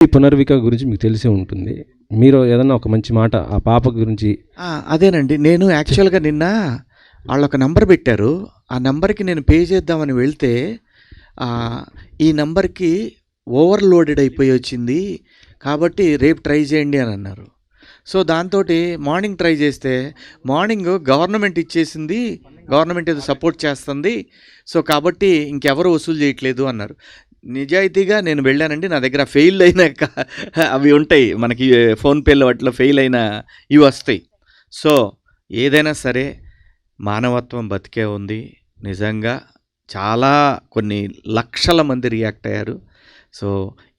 పునర్విక గురించి మీకు తెలిసే ఉంటుంది. మీరు ఏదన్నా ఒక మంచి మాట ఆ పాప గురించి. అదేనండి, నేను యాక్చువల్గా నిన్న వాళ్ళొక నంబర్ పెట్టారు. ఆ నెంబర్కి నేను పే చేద్దామని వెళ్తే ఈ నెంబర్కి ఓవర్లోడెడ్ అయిపోయి వచ్చింది, కాబట్టి రేపు ట్రై చేయండి అని అన్నారు. సో దాంతో మార్నింగ్ ట్రై చేస్తే మార్నింగ్ గవర్నమెంట్ ఇచ్చేసింది, గవర్నమెంట్ ఏదో సపోర్ట్ చేస్తుంది, సో కాబట్టి ఇంకెవరు వసూలు చేయట్లేదు అన్నారు. నిజాయితీగా నేను వెళ్ళానండి. నా దగ్గర ఫెయిల్ అయిన అవి ఉంటాయి, మనకి ఫోన్పేలో వాటిలో ఫెయిల్ అయిన ఇవి వస్తాయి. సో ఏదైనా సరే మానవత్వం బతికే ఉంది. నిజంగా చాలా కొన్ని లక్షల మంది రియాక్ట్ అయ్యారు. సో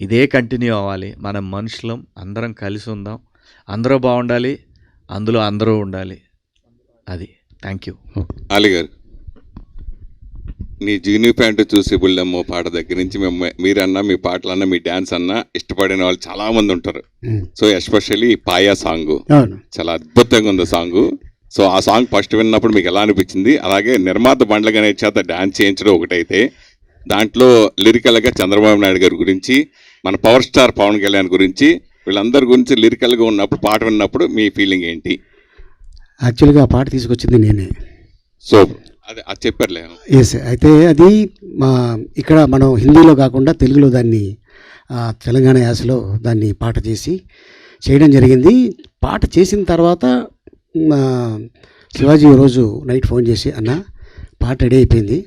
ఇదే కంటిన్యూ అవ్వాలి. మనం మనుషులం, అందరం కలిసి ఉందాం, అందరూ బాగుండాలి, అందులో అందరూ ఉండాలి. అది. Thank you. అలీగారు, నీ జీని ప్యాంటు చూసి బుల్లెమ్మో పాట దగ్గర నుంచి మీరన్నా, మీ పాటలన్నా, మీ డ్యాన్స్ అన్నా ఇష్టపడిన వాళ్ళు చాలామంది ఉంటారు. సో ఎస్పెషల్లీ పాయా సాంగ్ చాలా అద్భుతంగా ఉంది సాంగ్. సో ఆ సాంగ్ ఫస్ట్ విన్నప్పుడు మీకు ఎలా అనిపించింది? అలాగే నిర్మాత బండ్ల గణేష్ చేత డ్యాన్స్ చేయించడం ఒకటైతే, దాంట్లో లిరికల్గా చంద్రబాబు నాయుడు గారి గురించి, మన పవర్ స్టార్ పవన్ కళ్యాణ్ గురించి, వీళ్ళందరి గురించి లిరికల్గా ఉన్నప్పుడు పాట విన్నప్పుడు మీ ఫీలింగ్ ఏంటి? యాక్చువల్గా ఆ పాట తీసుకొచ్చింది నేనే. సో అదే అది చెప్పారులే. ఎస్. అయితే అది ఇక్కడ మనం హిందీలో కాకుండా తెలుగులో దాన్ని తెలంగాణ యాసలో దాన్ని పాట చేసి చేయడం జరిగింది. పాట చేసిన తర్వాత శివాజీ రోజు నైట్ ఫోన్ చేసి, అన్న పాట రెడీ అయిపోయింది,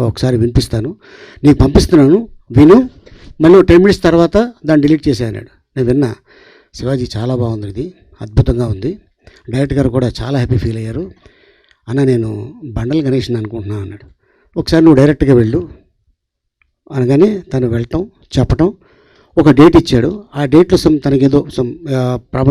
ఒకసారి వినిపిస్తాను, నీకు పంపిస్తున్నాను, విను, మళ్ళీ 10 minutes తర్వాత దాన్ని డిలీట్ చేసే అన్నాడు. నేను విన్నా, శివాజీ చాలా బాగుంది, ఇది అద్భుతంగా ఉంది, డైరెక్టర్ గారు కూడా చాలా హ్యాపీ ఫీల్ అయ్యారు, అన్న నేను బండల గణేష్ని అనుకుంటున్నాను అన్నాడు. ఒకసారి నువ్వు డైరెక్ట్గా వెళ్ళు అనగానే తను వెళ్ళటం, చెప్పటం, ఒక డేట్ ఇచ్చాడు. ఆ డేట్లో తనకేదో ప్రాబ్లం